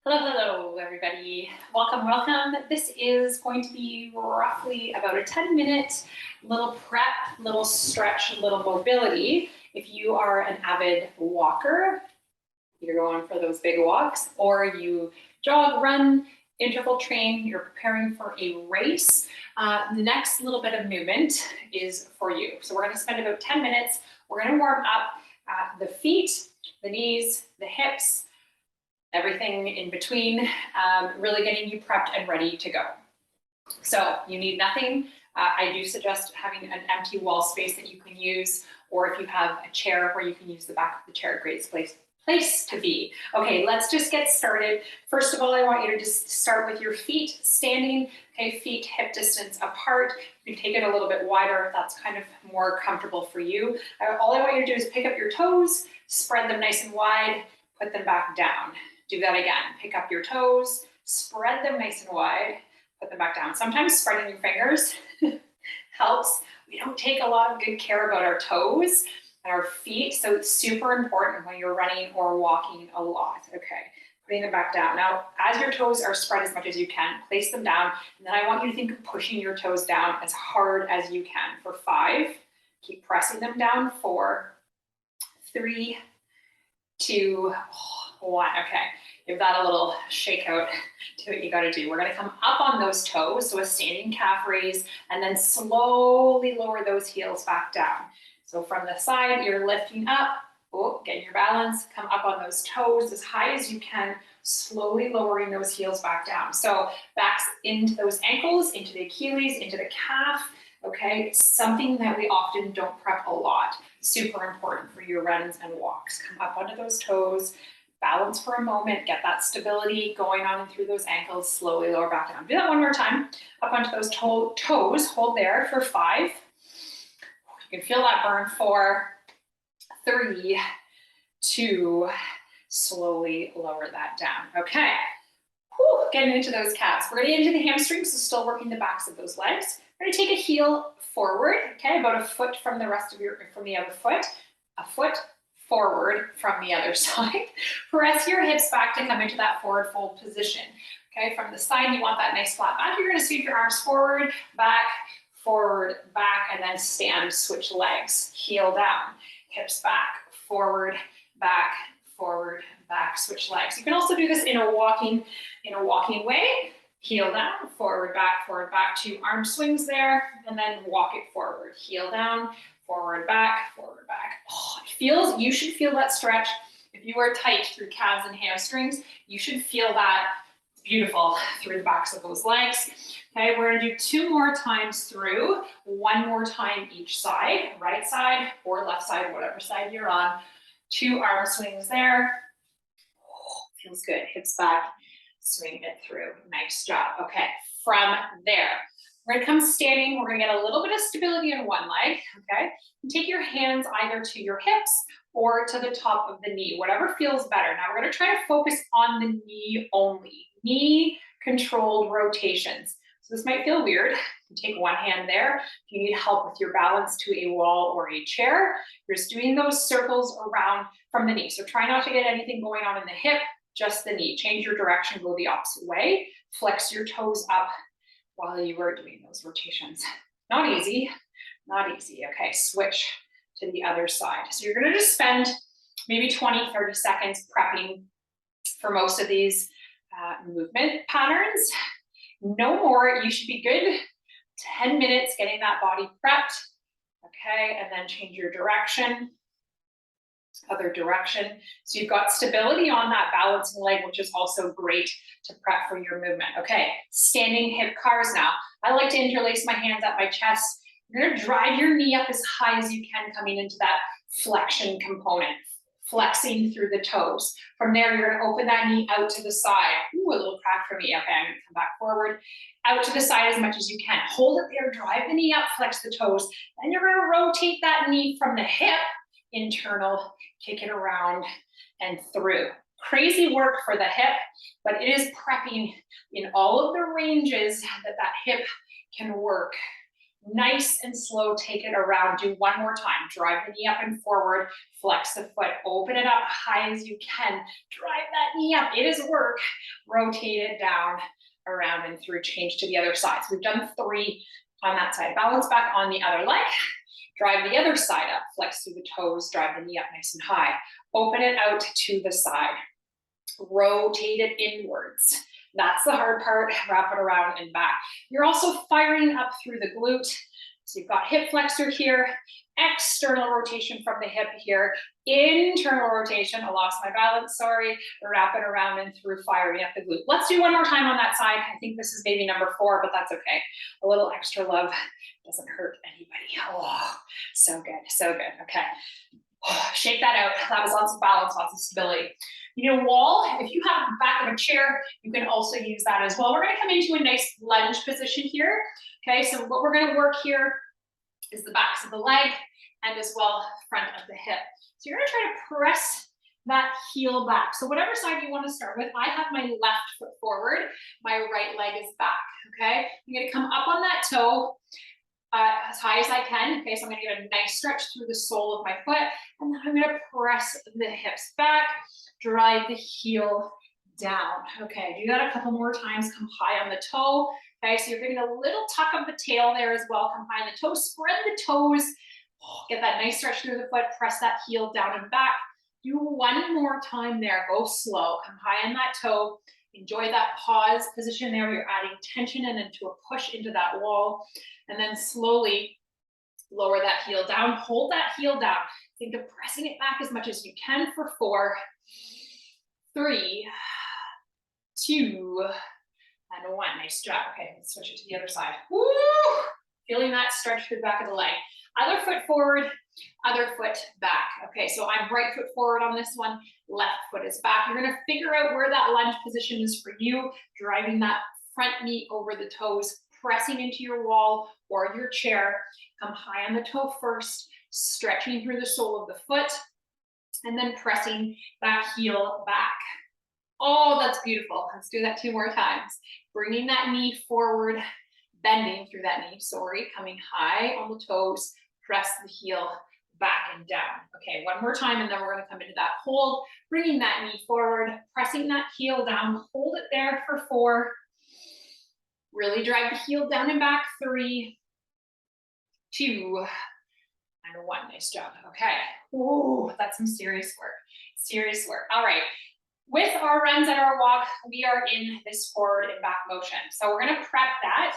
Hello, hello, everybody. Welcome, welcome. This is going to be roughly about a 10-minute little prep, little stretch, little mobility. If you are an avid walker, you're going for those big walks, or you jog, run, interval train, you're preparing for a race, the next little bit of movement is for you. So we're going to spend about 10 minutes. We're going to warm up the feet, the knees, the hips, everything in between, really getting you prepped and ready to go. So you need nothing. I do suggest having an empty wall space that you can use, or if you have a chair where you can use the back of the chair, great place to be. Okay, let's just get started. First of all, I want you to just start with your feet standing, okay, feet hip distance apart. You can take it a little bit wider if that's kind of more comfortable for you. All I want you to do is pick up your toes, spread them nice and wide, put them back down. Do that again. Pick up your toes, spread them nice and wide, put them back down. Sometimes spreading your fingers helps. We don't take a lot of good care about our toes and our feet, so it's super important when you're running or walking a lot. Okay, putting them back down. Now, as your toes are spread as much as you can, place them down, and then I want you to think of pushing your toes down as hard as you can for 5. Keep pressing them down. 4, 3, 2, 1. Okay, give that a little shake out to what you got to do. We're going to come up on those toes, so a standing calf raise, and then slowly lower those heels back down. So from the side, you're lifting up, getting your balance, come up on those toes as high as you can, slowly lowering those heels back down. So back into those ankles, into the Achilles, into the calf. Okay, it's something that we often don't prep a lot. Super important for your runs and walks. Come up onto those toes, balance for a moment, get that stability going on through those ankles, slowly lower back down. Do that one more time. Up onto those toes, hold there for 5. You can feel that burn. 4, 3, 2, slowly lower that down. Okay, getting into those calves. We're gonna get into the hamstrings, so still working the backs of those legs. We're gonna take a heel forward, okay, about a foot from the other foot, a foot forward from the other side. Press your hips back to come into that forward fold position. Okay, from the side, you want that nice flat back. You're gonna sweep your arms forward, back, and then stand, switch legs, heel down, hips back, forward, back, switch legs. You can also do this in a walking way. Heel down, forward, back, 2 arm swings there, and then walk it forward. Heel down, forward, back, Oh, you should feel that stretch. If you are tight through calves and hamstrings, you should feel that. It's beautiful through the backs of those legs. Okay, we're gonna do 2 more times through, 1 more time each side, right side or left side, whatever side you're on. 2 arm swings there. Oh, feels good, hips back, swing it through, nice job. Okay, from there, we're gonna come standing, we're gonna get a little bit of stability in one leg, okay? And take your hands either to your hips or to the top of the knee, whatever feels better. Now we're gonna try to focus on the knee only, knee controlled rotations. So this might feel weird. You take one hand there. If you need help with your balance to a wall or a chair, you're just doing those circles around from the knee. So try not to get anything going on in the hip, just the knee. Change your direction, go the opposite way. Flex your toes up while you are doing those rotations. Not easy, not easy. Okay, switch to the other side. So you're gonna just spend maybe 20, 30 seconds prepping for most of these movement patterns. No more, you should be good. 10 minutes getting that body prepped. Okay, and then change your direction. Other direction. So you've got stability on that balancing leg, which is also great to prep for your movement. Okay, standing hip cars now. I like to interlace my hands at my chest. You're gonna drive your knee up as high as you can, coming into that flexion component, flexing through the toes. From there, you're gonna open that knee out to the side. Ooh, a little crack for me. Okay, I'm gonna come back forward, out to the side as much as you can. Hold it there, drive the knee up, flex the toes. Then you're gonna rotate that knee from the hip, internal, kick it around and through. Crazy work for the hip, but it is prepping in all of the ranges that hip can work Nice and slow, take it around. Do one more time. Drive the knee up and forward, flex the foot, open it up high as you can. Drive that knee up, it is work. Rotate it down, around and through, change to the other side. So we've done 3 on that side. Balance back on the other leg. Drive the other side up, flex through the toes, drive the knee up nice and high. Open it out to the side. Rotate it inwards. That's the hard part, wrap it around and back. You're also firing up through the glute. So you've got hip flexor here, external rotation from the hip here, internal rotation, I lost my balance, sorry, wrap it around and through, firing up the glute. Let's do one more time on that side. I think this is maybe number 4, but that's okay. A little extra love doesn't hurt anybody. Oh, so good, so good, okay. Shake that out. That was lots of balance, lots of stability. You know, wall, if you have the back of a chair, you can also use that as well. We're gonna come into a nice lunge position here. Okay, so what we're gonna work here is the backs of the leg and as well front of the hip. So you're gonna try to press that heel back. So whatever side you wanna start with, I have my left foot forward, my right leg is back, okay? I'm gonna come up on that toe, as high as I can. Okay, so I'm gonna get a nice stretch through the sole of my foot, and then I'm gonna press the hips back, drive the heel down. Okay, do that a couple more times, come high on the toe. Okay, so you're getting a little tuck of the tail there as well, come high on the toe, spread the toes, get that nice stretch through the foot, press that heel down and back. Do one more time there, go slow, come high on that toe, enjoy that pause position there, you're adding tension and into a push into that wall. And then slowly lower that heel down, hold that heel down. Think of pressing it back as much as you can for 4, 3, 2, and 1. Nice job. Okay, let's switch it to the other side. Woo! Feeling that stretch through the back of the leg. Other foot forward, other foot back. Okay, so I'm right foot forward on this one, left foot is back. You're gonna figure out where that lunge position is for you, driving that front knee over the toes, pressing into your wall or your chair. Come high on the toe first, stretching through the sole of the foot, and then pressing that heel back. Oh, that's beautiful. Let's do that 2 more times. Bringing that knee forward, bending through that knee, sorry, coming high on the toes, press the heel back and down. Okay, 1 more time, and then we're gonna come into that hold, bringing that knee forward, pressing that heel down, hold it there for 4, really drive the heel down and back, 3, 2, and 1. Nice job. Okay. Ooh, that's some serious work. Serious work. All right. With our runs and our walk, we are in this forward and back motion. So we're going to prep that.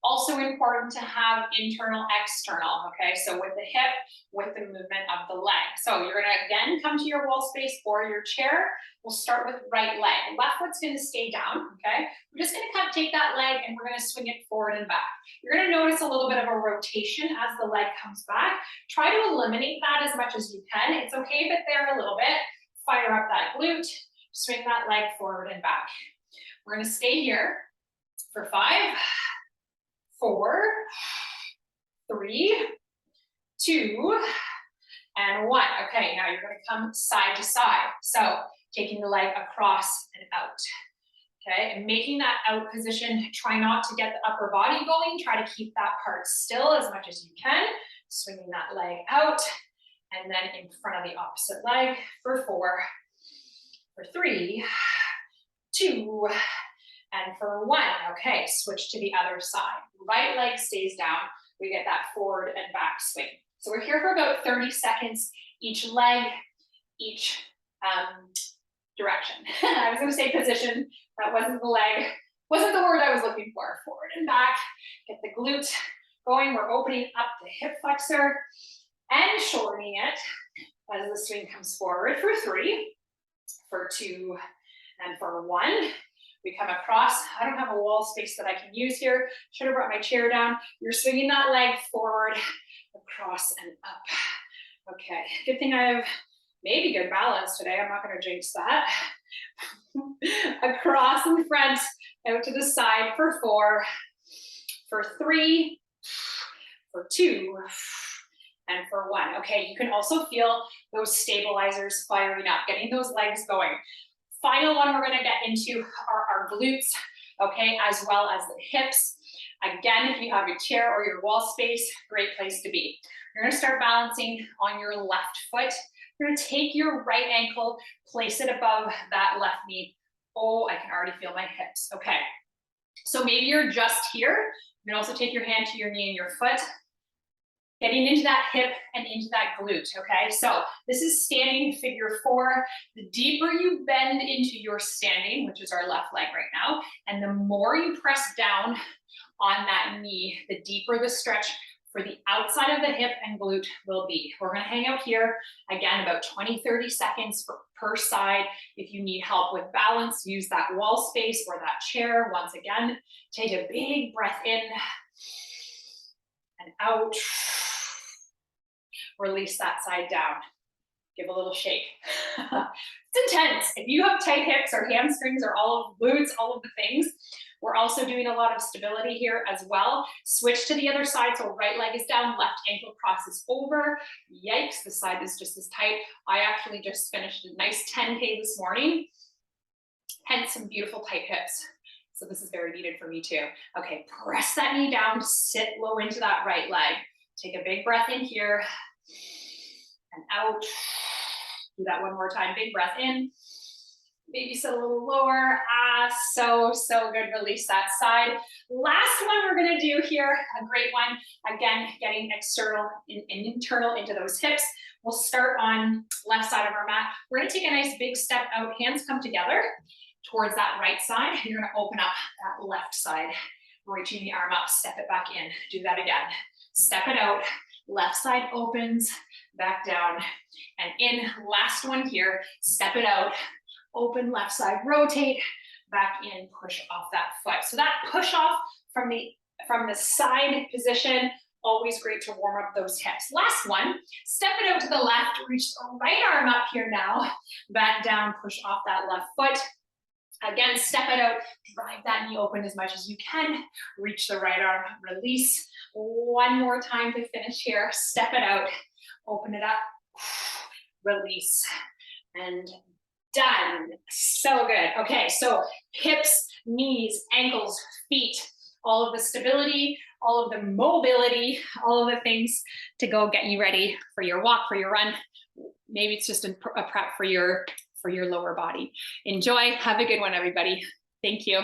Also important to have internal, external, okay? So with the hip, with the movement of the leg. So you're gonna, again, come to your wall space or your chair. We'll start with right leg. Left foot's gonna stay down, okay? We're just gonna take that leg and we're gonna swing it forward and back. You're gonna notice a little bit of a rotation as the leg comes back. Try to eliminate that as much as you can. It's okay if it's there a little bit. Fire up that glute, swing that leg forward and back. We're gonna stay here for 5, 4, 3, 2, and 1. Okay, now you're gonna come side to side. So taking the leg across and out. Okay, and making that out position, try not to get the upper body going. Try to keep that part still as much as you can. Swinging that leg out, and then in front of the opposite leg for 4, for 3, 2, and for 1. Okay, switch to the other side. Right leg stays down. We get that forward and back swing. So we're here for about 30 seconds, each leg, each direction. I was gonna say position, that wasn't the leg, wasn't the word I was looking for. Forward and back, get the glute going. We're opening up the hip flexor and shortening it as the swing comes forward for 3, for 2, and for 1. We come across. I don't have a wall space that I can use here. Should have brought my chair down. You're swinging that leg forward, across and up. Okay, good thing I have maybe good balance today. I'm not gonna jinx that. Across in front, out to the side for 4, for 3, for 2, and for 1. Okay, you can also feel those stabilizers firing up, getting those legs going. Final one we're gonna get into are our glutes, okay, as well as the hips. Again, if you have your chair or your wall space, great place to be. You're gonna start balancing on your left foot. You're gonna take your right ankle, place it above that left knee. Oh, I can already feel my hips. Okay, so maybe you're just here. You can also take your hand to your knee and your foot, getting into that hip and into that glute, okay? So this is standing figure 4. The deeper you bend into your standing, which is our left leg right now, and the more you press down on that knee, the deeper the stretch for the outside of the hip and glute will be. We're gonna hang out here, again, about 20-30 seconds per side. If you need help with balance, use that wall space or that chair. Once again, take a big breath in and out. Release that side down. Give a little shake. It's intense. If you have tight hips or hamstrings or all of glutes, all of the things, we're also doing a lot of stability here as well. Switch to the other side. So right leg is down, left ankle crosses over. Yikes, the side is just as tight. I actually just finished a nice 10K this morning, hence some beautiful tight hips. So this is very needed for me too. Okay, press that knee down, sit low into that right leg. Take a big breath in here and out. Do that one more time. Big breath in. Maybe sit a little lower. So good. Release that side. Last one we're going to do here, a great one. Again, getting external and internal into those hips. We'll start on left side of our mat. We're going to take a nice big step out. Hands come together towards that right side. You're going to open up that left side. Reaching the arm up, step it back in. Do that again. Step it out. Left side opens, back down and in. Last one here. Step it out. Open left side, rotate, back in, push off that foot. So that push off from the side position, always great to warm up those hips. Last one, step it out to the left, reach the right arm up here now, back down, push off that left foot. Again, step it out, drive that knee open as much as you can, reach the right arm, release. One more time to finish here, step it out, open it up, release, and done. So good. Okay, so hips, knees, ankles, feet, all of the stability, all of the mobility, all of the things to go get you ready for your walk, for your run. Maybe it's just a prep for your lower body. Enjoy. Have a good one, everybody. Thank you.